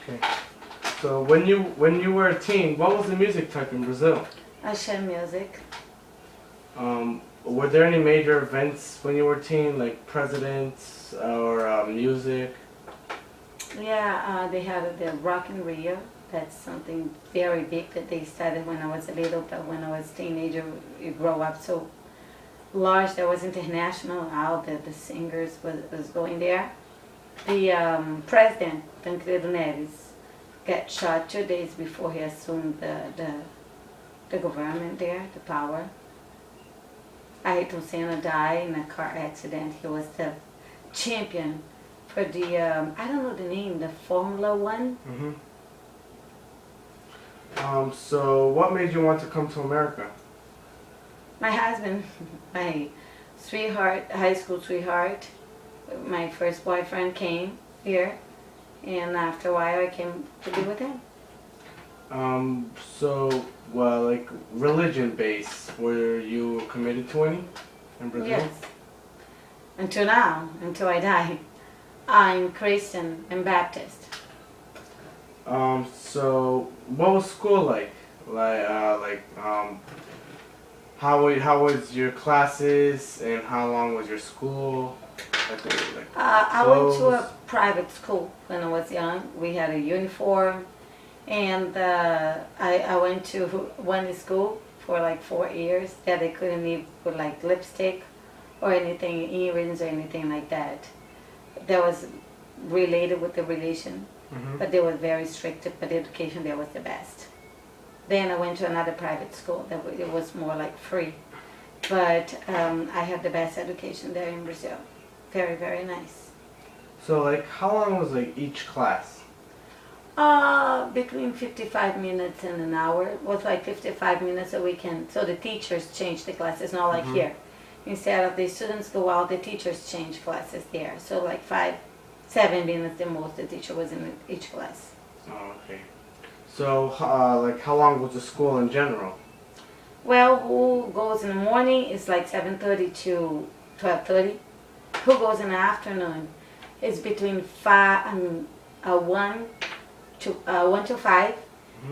Okay. So when you were a teen, what was the music type in Brazil? Axé music. Were there any major events when you were a teen, like presidents or music? Yeah, they had the Rock in Rio. That's something very big that they started when I was a little, but when I was a teenager, you grow up so large. That was international. All the singers was going there. The president, Tancredo Neves, got shot 2 days before he assumed the government there, the power. Ayrton Senna died in a car accident. He was the champion for the, I don't know the name, the Formula One. Mm-hmm. So what made you want to come to America? My husband, my sweetheart, high school sweetheart, my first boyfriend came here, and after a while I came to be with him. So, well, like religion based, were you committed to any in Brazil? Yes, until now, until I die. I'm Christian and Baptist. So what was school like? How was your classes and how long was your school? I went to a private school when I was young. We had a uniform, and I went to one school for like 4 years that they couldn't even put like lipstick or anything, earrings or anything like that. That was related with the religion, but they were very strict, but the education there was the best. Then I went to another private school that it was more like free, but I had the best education there in Brazil. Very, very nice. So like how long was like each class? Between 55 minutes and an hour. It was like 55 minutes a weekend. So the teachers changed the classes, not like here. Instead of the students go out, the teachers change classes there. So like 7 minutes the most the teacher was in each class. Oh, okay. So like how long was the school in general? Well, who goes in the morning is like 7:30 to 12:30. Who goes in the afternoon is between 1 to 5.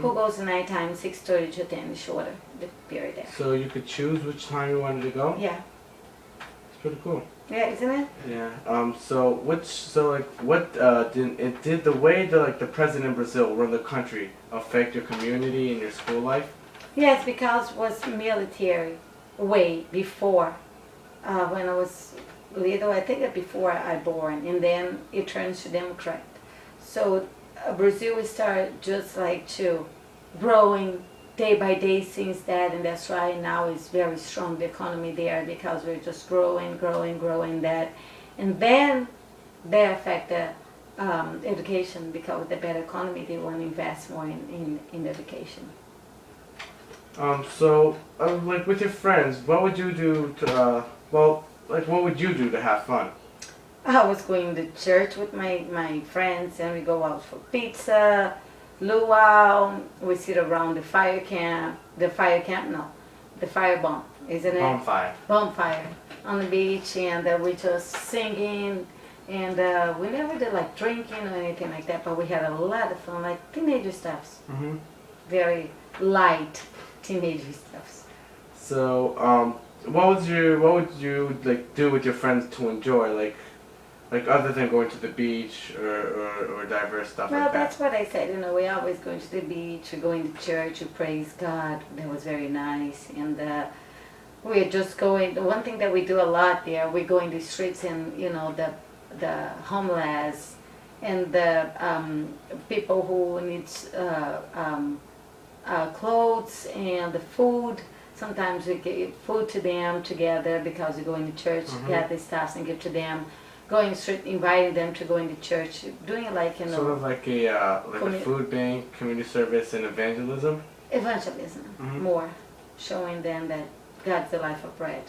Who goes in nighttime 6:30 to 10, shorter the period there. So you could choose which time you wanted to go? Yeah. It's pretty cool. Yeah, isn't it? Yeah. Did the way the president of Brazil run the country affect your community and your school life? Yes, because it was military way before. When I was little, I think that before I born, and then it turns to Democrat. So Brazil started just like to growing day by day since that, and that's why now it's very strong, the economy there, because we're just growing that. And then they affect the education, because with the better economy they want to invest more in education. Like with your friends, what would you do to what would you do to have fun? I was going to church with my friends, and we go out for pizza, luau. We sit around the fire bomb, isn't it? Bonfire on the beach, and we just singing, and we never did like drinking or anything like that, but we had a lot of fun, like teenager stuffs. Very light teenager stuffs. So, what would you like do with your friends to enjoy, like other than going to the beach or diverse stuff Well, like that? that's what I said. We always going to the beach, we're going to church, we praise God. That was very nice. And we're just going, the one thing that we do a lot there, we go in the streets, and, the homeless and the people who need clothes and the food. Sometimes we give food to them together, because we go in the church, get the stuff and give to them. Going straight, inviting them to go into church, doing it like, sort of like a food bank, community service, and evangelism. Evangelism, more showing them that God's the life of bread.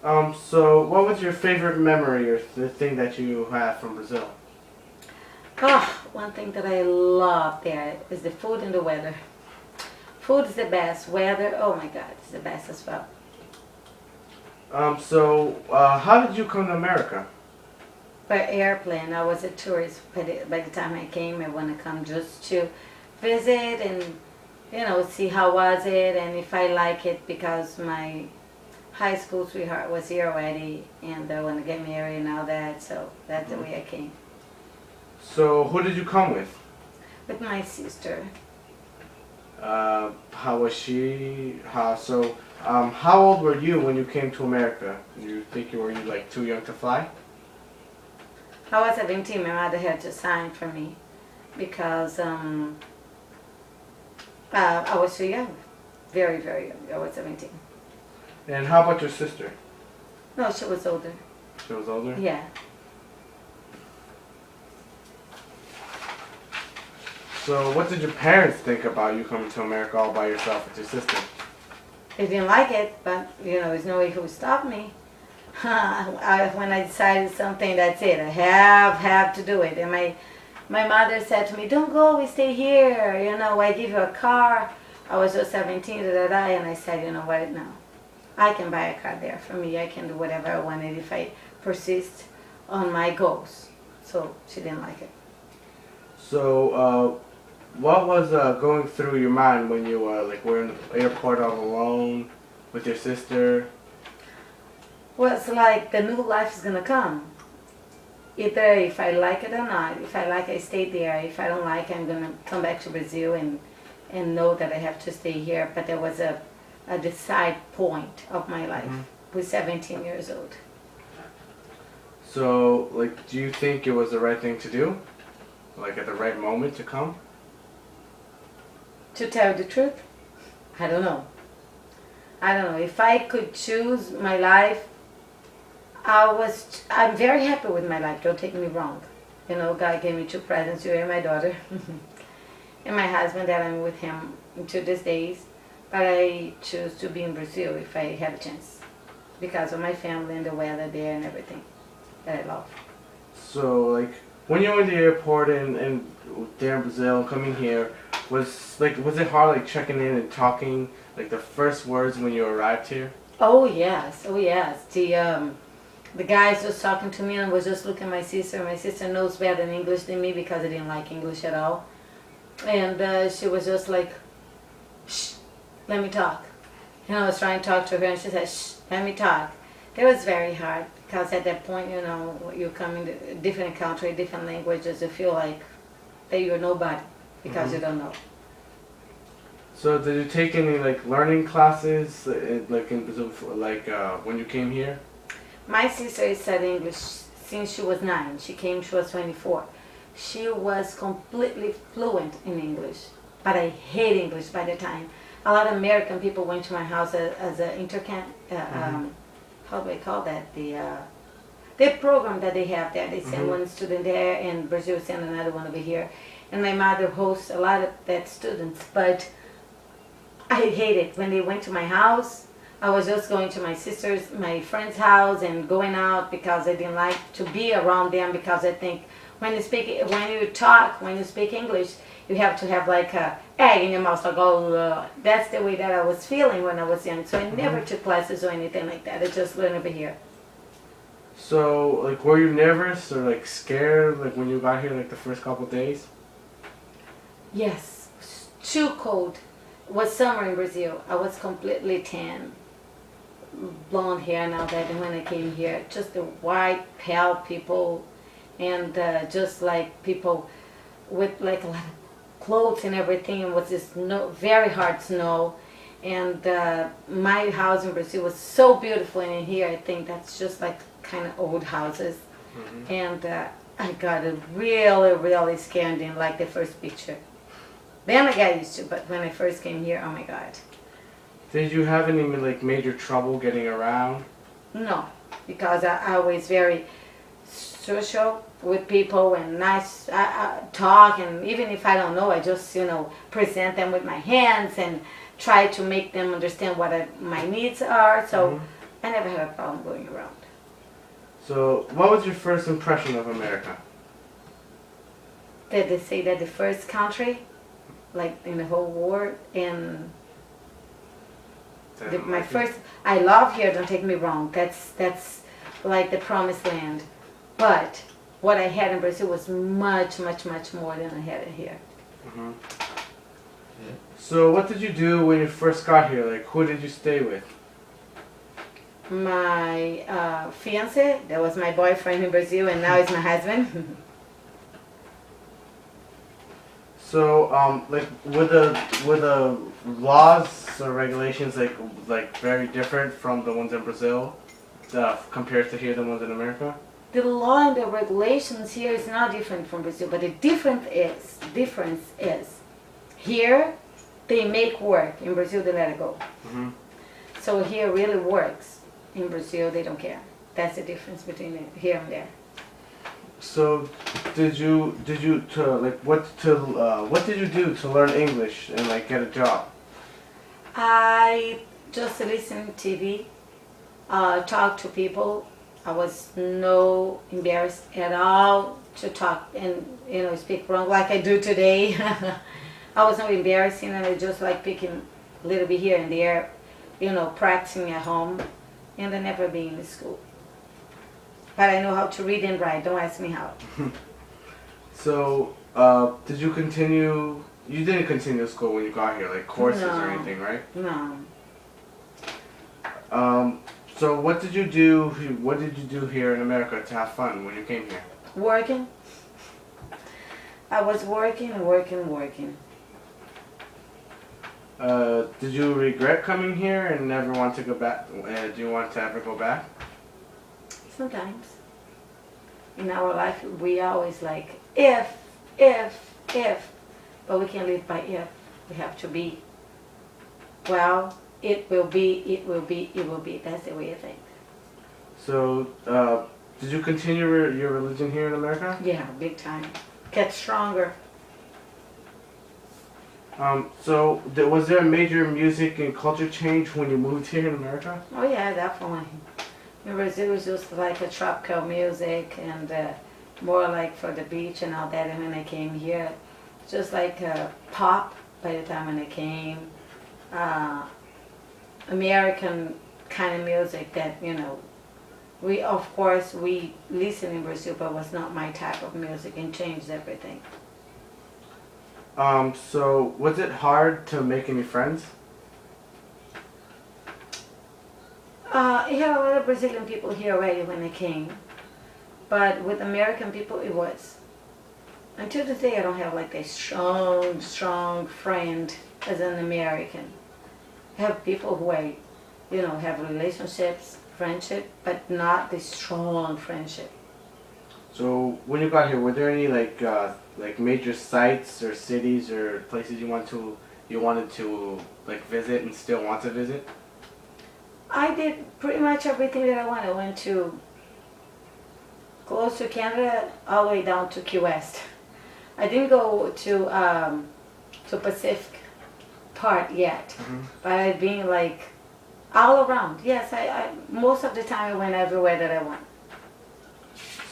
So what was your favorite memory or the thing that you have from Brazil? One thing that I love there is the food and the weather. Food is the best. Weather, oh my God, it's the best as well. How did you come to America? by airplane. I was a tourist by the time I came. I want to come just to visit and see how was it and if I like it because my high school sweetheart was here already and I want to get married and all that. So that's the way I came. So who did you come with? With my sister. How was she? How old were you when you came to America? Were you like too young to fly? I was 17. My mother had to sign for me because I was too young. Very, very young. I was 17. And how about your sister? No, she was older. She was older? Yeah. So what did your parents think about you coming to America all by yourself with your sister? They didn't like it, but there's no way who would stop me. When I decided something, that's it. I have to do it. And my mother said to me, "Don't go, we stay here. I give you a car." I was just 17, and I said, "You know what? No, I can buy a car there for me. I can do whatever I wanted if I persist on my goals." So she didn't like it. So, what was going through your mind when you were in the airport all alone with your sister? Well, it's like the new life is gonna come. Either if I like it or not. If I like, I stay there. If I don't like, I'm gonna come back to Brazil and know that I have to stay here. But there was a decide point of my life. With 17 years old. So, do you think it was the right thing to do? Like at the right moment to come? To tell the truth, I don't know. If I could choose my life, I'm very happy with my life, don't take me wrong. God gave me 2 presents, you and my daughter. And my husband, that I'm with him to these days. But I choose to be in Brazil if I have a chance. Because of my family and the weather there and everything that I love. So, when you were in the airport and there in Brazil, coming here, was it hard checking in and talking, the first words when you arrived here? Oh yes. The guys was talking to me and was just looking at my sister. My sister knows better English than me because I didn't like English at all. And she was just like, "Shh, let me talk." And I was trying to talk to her and she said, "Shh, let me talk." It was very hard because at that point, you come in a different country, different languages, you feel like that you're nobody because you don't know. So did you take any learning classes in Brazil when you came here? My sister studied English since she was 9. She was 24. She was completely fluent in English, but I hate English by the time. A lot of American people went to my house as an intercamp. How do I call that? The program that they have there. They send one student there, and Brazil send another one over here. And my mother hosts a lot of that students, but I hate it. When they went to my house, I was just going to my friend's house and going out because I didn't like to be around them because I think when you speak English, you have to have a egg in your mouth, that's the way that I was feeling when I was young. So I never took classes or anything like that. I just learned over here. So, were you nervous or scared when you got here the first couple days? Yes, it was too cold. It was summer in Brazil. I was completely tan, blonde hair and all that. And when I came here, just the white, pale people, and just people with a lot of clothes and everything. It was this very hard snow. And my house in Brazil was so beautiful, and in here I think that's just kind of old houses. And I got really, really scared in the first picture. Then I got used to, but when I first came here, oh my God. Did you have any major trouble getting around? No, because I was very social with people and nice talk, and even if I don't know, I just present them with my hands and try to make them understand what my needs are. So I never had a problem going around. So what was your first impression of America? Did they say that the first country, in the whole world, and I love here. Don't take me wrong. That's like the promised land, but what I had in Brazil was much, much, much more than I had it here. Hmm. So what did you do when you first got here? Like, who did you stay with? My fiance, that was my boyfriend in Brazil, and now he's my husband. So, like, were the laws or regulations like very different from the ones in Brazil, compared to here, the ones in America? The law and the regulations here is not different from Brazil, but the difference is here they make work. In Brazil they let it go. Hmm. So here really works. In Brazil they don't care. That's the difference between here and there. So, did you what did you do to learn English and like get a job? I just listen to TV, talk to people. I was no embarrassed at all to talk and speak wrong like I do today. I was not embarrassing, and I just like picking a little bit here and there, practicing at home, and I never been in school. But I know how to read and write. Don't ask me how. So, did you continue? You didn't continue school when you got here, like courses or No. anything, right? No. So what did you do? What did you do here in America to have fun when you came here? Working. I was working. Did you regret coming here and never want to go back? Do you want to ever go back? Sometimes. In our life, we always like, if. But we can't live by if. We have to be. Well, it will be. That's the way I think. So, did you continue your religion here in America? Yeah, big time. Get stronger. So, was there a major music and culture change when you moved here in America? Oh yeah, definitely. In Brazil, it was just like a tropical music and more like for the beach and all that. And when I came here, just like pop by the time when I came. American kind of music that, we listen in Brazil, but was not my type of music and changed everything. So was it hard to make any friends? I had a lot of Brazilian people here already when I came, but with American people it was. Until today I don't have like a strong friend as an American. I have people who I, have relationships, friendship, but not the strong friendship. So when you got here, were there any like major sites or cities or places you wanted to like visit and still want to visit? I did pretty much everything that I wanted. I went to close to Canada, all the way down to Key West. I didn't go to Pacific part yet, but I've been like all around. Yes, I most of the time I went everywhere that I went.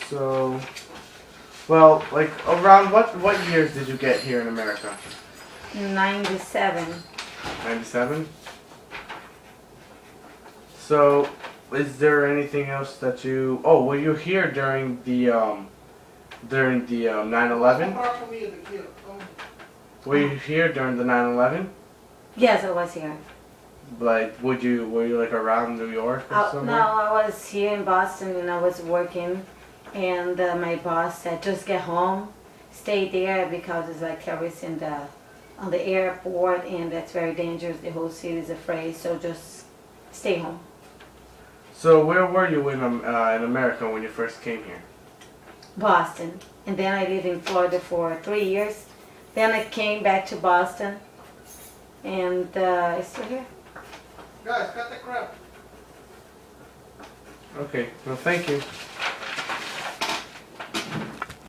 So, well, like around what years did you get here in America? 97. 97? So, is there anything else that you... Oh, were you here during the 9/11? Were you here during the 9/11? Yes, I was here. Like, were you like around New York or somewhere? No, I was here in Boston and I was working, and my boss said just get home, stay there because it's like terrorists on the airport and that's very dangerous. The whole city is afraid, so just stay home. So where were you in America when you first came here? Boston, and then I lived in Florida for 3 years. Then I came back to Boston, and I'm still here. Guys, cut the crap. Okay, well thank you.